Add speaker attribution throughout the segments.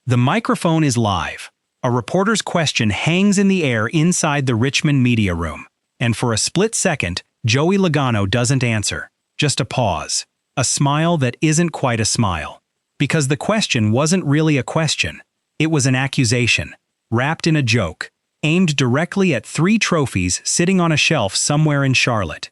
Speaker 1: The microphone is live. A reporter's question hangs in the air inside the Richmond media room. And for a split second, Joey Logano doesn't answer. Just a pause. A smile that isn't quite a smile. Because the question wasn't really a question. It was an accusation, wrapped in a joke, aimed directly at 3 trophies sitting on a shelf somewhere in Charlotte.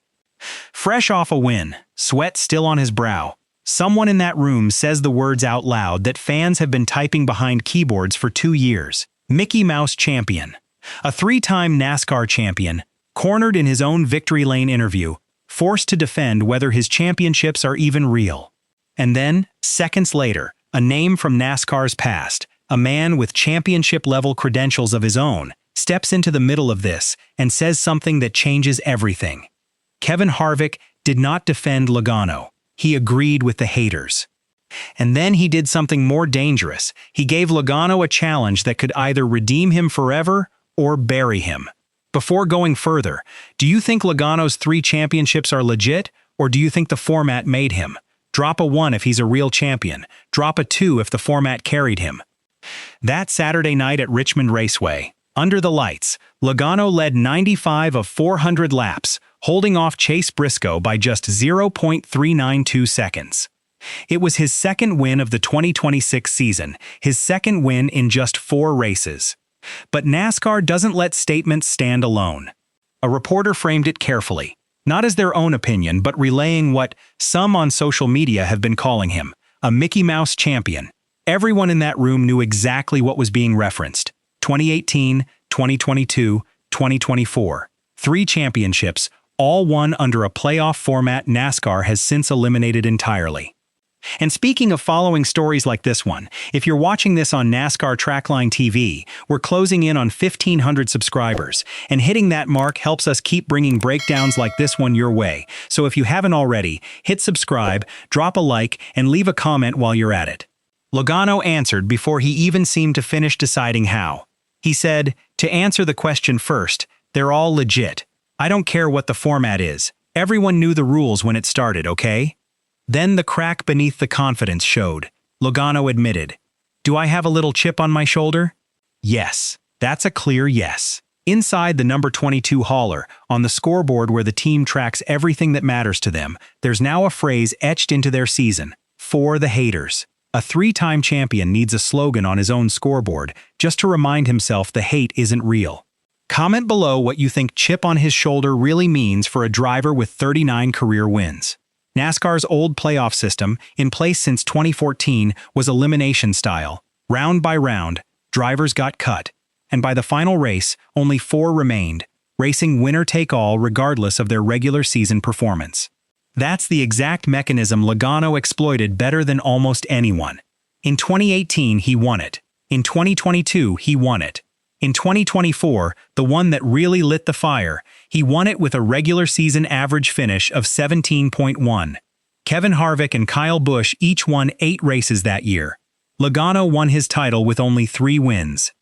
Speaker 1: Fresh off a win, sweat still on his brow, someone in that room says the words out loud that fans have been typing behind keyboards for 2 years. Mickey Mouse champion. A 3-time NASCAR champion, cornered in his own victory lane interview, forced to defend whether his championships are even real. And then, seconds later, a name from NASCAR's past, a man with championship-level credentials of his own, steps into the middle of this and says something that changes everything. Kevin Harvick did not defend Logano. He agreed with the haters. And then he did something more dangerous. He gave Logano a challenge that could either redeem him forever or bury him. Before going further, do you think Logano's 3 championships are legit, or do you think the format made him? Drop a 1 if he's a real champion. Drop a 2 if the format carried him. That Saturday night at Richmond Raceway, under the lights, Logano led 95 of 400 laps, holding off Chase Briscoe by just 0.392 seconds. It was his second win of the 2026 season, his second win in just 4 races. But NASCAR doesn't let statements stand alone. A reporter framed it carefully, not as their own opinion, but relaying what some on social media have been calling him, a Mickey Mouse champion. Everyone in that room knew exactly what was being referenced. 2018, 2022, 2024. 3 championships, all won under a playoff format NASCAR has since eliminated entirely. And speaking of following stories like this one, if you're watching this on NASCAR Trackline TV, we're closing in on 1,500 subscribers, and hitting that mark helps us keep bringing breakdowns like this one your way. So if you haven't already, hit subscribe, drop a like, and leave a comment while you're at it. Logano answered before he even seemed to finish deciding how. He said, "To answer the question first, they're all legit. I don't care what the format is. Everyone knew the rules when it started, okay?" Then the crack beneath the confidence showed. Logano admitted, "Do I have a little chip on my shoulder?" Yes, that's a clear yes. Inside the number 22 hauler, on the scoreboard where the team tracks everything that matters to them, there's now a phrase etched into their season, "For the haters." A 3-time champion needs a slogan on his own scoreboard just to remind himself the hate isn't real. Comment below what you think chip on his shoulder really means for a driver with 39 career wins. NASCAR's old playoff system, in place since 2014, was elimination style. Round by round, drivers got cut. And by the final race, only 4 remained, racing winner-take-all regardless of their regular season performance. That's the exact mechanism Logano exploited better than almost anyone. In 2018, he won it. In 2022, he won it. In 2024, the one that really lit the fire, he won it with a regular season average finish of 17.1. Kevin Harvick and Kyle Busch each won 8 races that year. Logano won his title with only 3 wins.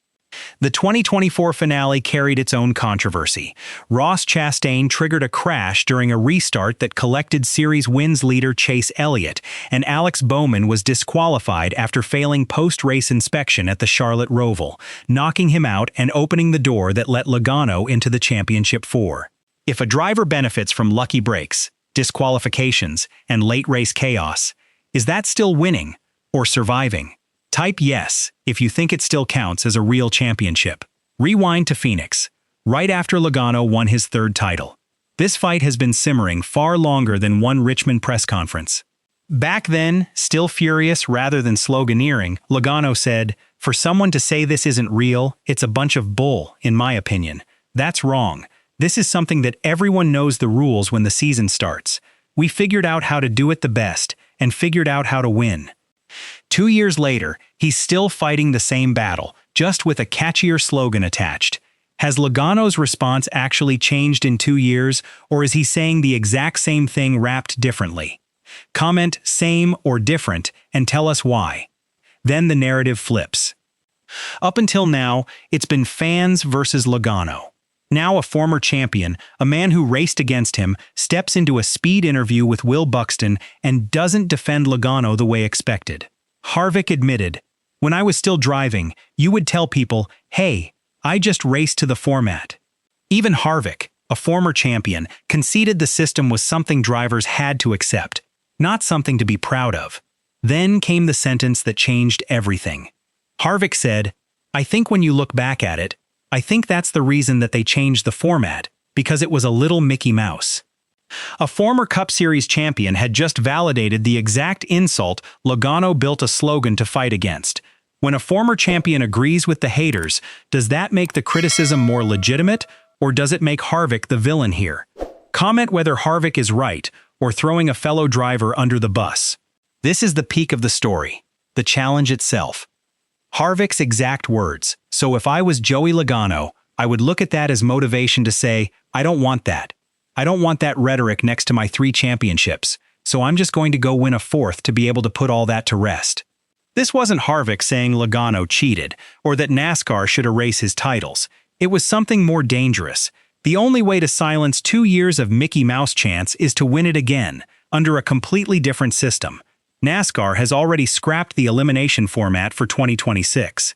Speaker 1: The 2024 finale carried its own controversy. Ross Chastain triggered a crash during a restart that collected series wins leader Chase Elliott, and Alex Bowman was disqualified after failing post-race inspection at the Charlotte Roval, knocking him out and opening the door that let Logano into the championship 4. If a driver benefits from lucky breaks, disqualifications, and late race chaos, is that still winning or surviving? Type yes if you think it still counts as a real championship. Rewind to Phoenix, right after Logano won his 3rd title. This fight has been simmering far longer than one Richmond press conference. Back then, still furious rather than sloganeering, Logano said, "For someone to say this isn't real, it's a bunch of bull, in my opinion. That's wrong. This is something that everyone knows the rules when the season starts. We figured out how to do it the best, and figured out how to win." 2 years later, he's still fighting the same battle, just with a catchier slogan attached. Has Logano's response actually changed in 2 years, or is he saying the exact same thing wrapped differently? Comment same or different and tell us why. Then the narrative flips. Up until now, it's been fans versus Logano. Now a former champion, a man who raced against him, steps into a speed interview with Will Buxton and doesn't defend Logano the way expected. Harvick admitted, When I was still driving, you would tell people, hey, I just raced to the format. Even Harvick, a former champion, conceded the system was something drivers had to accept, not something to be proud of. Then came the sentence that changed everything. Harvick said, I think when you look back at it, I think that's the reason that they changed the format, because it was a little Mickey Mouse. A former Cup Series champion had just validated the exact insult Logano built a slogan to fight against. When a former champion agrees with the haters, does that make the criticism more legitimate, or does it make Harvick the villain here? Comment whether Harvick is right, or throwing a fellow driver under the bus. This is the peak of the story, the challenge itself. Harvick's exact words, so if I was Joey Logano, I would look at that as motivation to say, I don't want that. I don't want that rhetoric next to my 3 championships, so I'm just going to go win a 4th to be able to put all that to rest. This wasn't Harvick saying Logano cheated, or that NASCAR should erase his titles. It was something more dangerous. The only way to silence 2 years of Mickey Mouse chants is to win it again, under a completely different system. NASCAR has already scrapped the elimination format for 2026.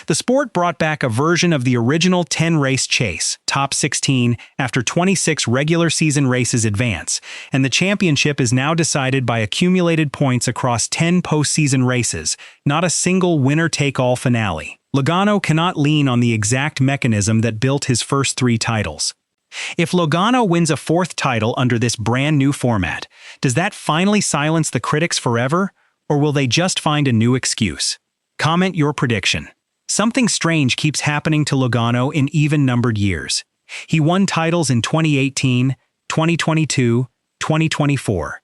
Speaker 1: The sport brought back a version of the original 10-race chase, top 16, after 26 regular season races advance, and the championship is now decided by accumulated points across 10 postseason races, not a single winner-take-all finale. Logano cannot lean on the exact mechanism that built his first 3 titles. If Logano wins a 4th title under this brand new format, does that finally silence the critics forever, or will they just find a new excuse? Comment your prediction. Something strange keeps happening to Logano in even-numbered years. He won titles in 2018, 2022, 2024.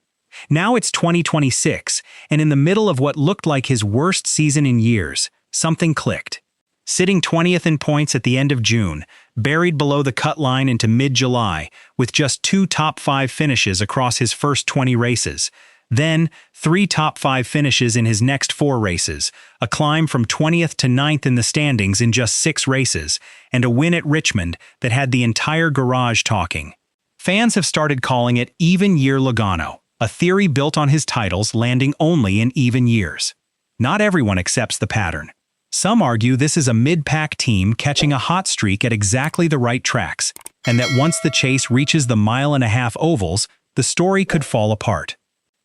Speaker 1: Now it's 2026, and in the middle of what looked like his worst season in years, something clicked. Sitting 20th in points at the end of June, buried below the cut line into mid-July, with just 2 top 5 finishes across his first 20 races. Then, 3 top 5 finishes in his next 4 races, a climb from 20th to 9th in the standings in just 6 races, and a win at Richmond that had the entire garage talking. Fans have started calling it even-year Logano, a theory built on his titles landing only in even years. Not everyone accepts the pattern. Some argue this is a mid-pack team catching a hot streak at exactly the right tracks, and that once the chase reaches the mile-and-a-half ovals, the story could fall apart.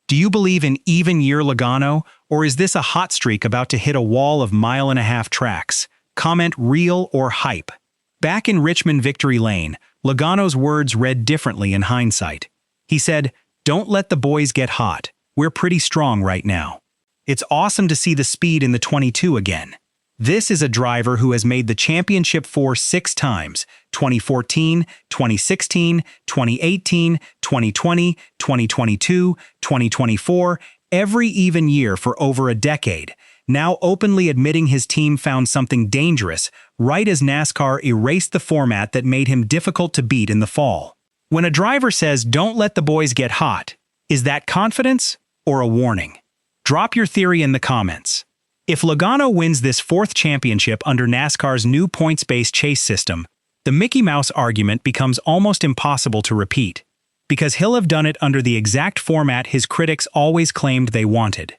Speaker 1: Do you believe in even-year Logano, or is this a hot streak about to hit a wall of mile-and-a-half tracks? Comment real or hype. Back in Richmond Victory Lane, Logano's words read differently in hindsight. He said, "Don't let the boys get hot. We're pretty strong right now." It's awesome to see the speed in the 22 again. This is a driver who has made the championship 6 times, 2014, 2016, 2018, 2020, 2022, 2024, every even year for over a decade, now openly admitting his team found something dangerous right as NASCAR erased the format that made him difficult to beat in the fall. When a driver says, "Don't let the boys get hot," is that confidence or a warning? Drop your theory in the comments. If Logano wins this 4th championship under NASCAR's new points-based chase system, the Mickey Mouse argument becomes almost impossible to repeat, because he'll have done it under the exact format his critics always claimed they wanted.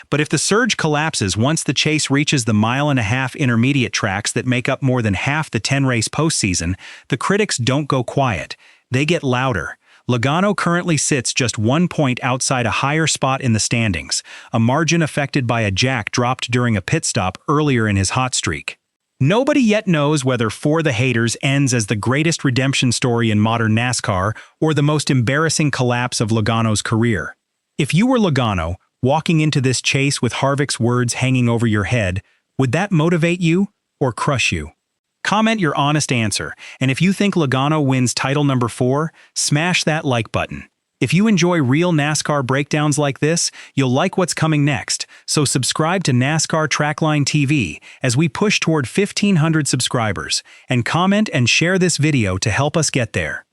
Speaker 1: But if the surge collapses once the chase reaches the mile-and-a-half intermediate tracks that make up more than half the 10-race postseason, the critics don't go quiet. They get louder. Logano currently sits just 1 point outside a higher spot in the standings, a margin affected by a jack dropped during a pit stop earlier in his hot streak. Nobody yet knows whether For the Haters ends as the greatest redemption story in modern NASCAR or the most embarrassing collapse of Logano's career. If you were Logano, walking into this chase with Harvick's words hanging over your head, would that motivate you or crush you? Comment your honest answer, and if you think Logano wins title number 4, smash that like button. If you enjoy real NASCAR breakdowns like this, you'll like what's coming next, so subscribe to NASCAR Trackline TV as we push toward 1,500 subscribers, and comment and share this video to help us get there.